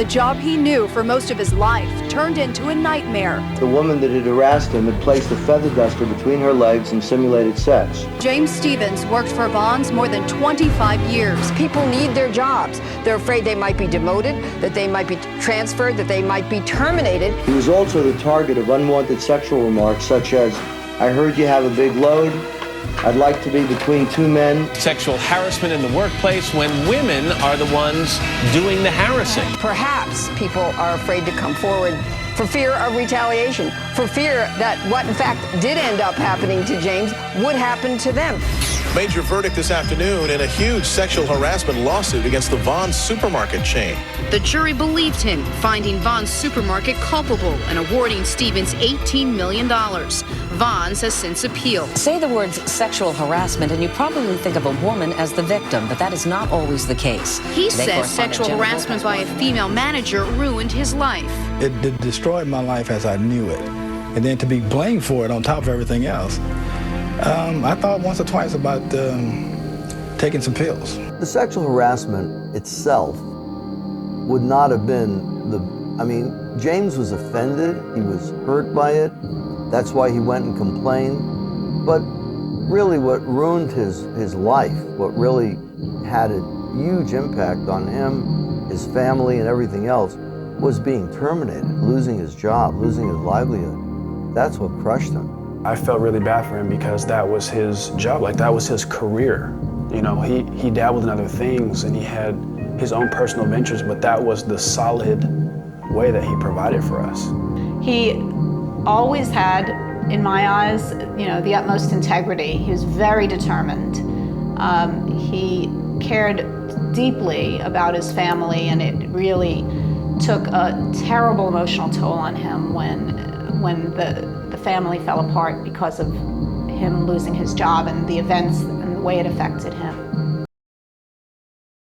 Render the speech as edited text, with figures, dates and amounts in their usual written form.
The job he knew for most of his life turned into a nightmare. The woman that had harassed him had placed a feather duster between her legs and simulated sex. James Stevens worked for Vaughn's more than 25 years. People need their jobs. They're afraid they might be demoted, that they might be transferred, that they might be terminated. He was also the target of unwanted sexual remarks such as, "I heard you have a big load. I'd like to be between two men." Sexual harassment in the workplace when women are the ones doing the harassing. Perhaps people are afraid to come forward for fear of retaliation, for fear that what in fact did end up happening to James would happen to them. Major verdict this afternoon in a huge sexual harassment lawsuit against the Vaughn's supermarket chain. The jury believed him, finding Vaughn's supermarket culpable and awarding Stevens $18 million. Vaughn's has since appealed. Say the words sexual harassment and you probably think of a woman as the victim, but that is not always the case. He says sexual harassment by a female manager ruined his life. It destroyed my life as I knew it. And then to be blamed for it on top of everything else. I thought once or twice about taking some pills. The sexual harassment itself would not have been James was offended, he was hurt by it, that's why he went and complained. But really what ruined his life, what really had a huge impact on him, his family and everything else, was being terminated, losing his job, losing his livelihood. That's what crushed him. I felt really bad for him because that was his job, like that was his career. You know, he dabbled in other things and he had his own personal ventures, but that was the solid way that he provided for us. He always had, in my eyes, the utmost integrity. He was very determined. He cared deeply about his family, and it really took a terrible emotional toll on him when the family fell apart because of him losing his job and the events and the way it affected him.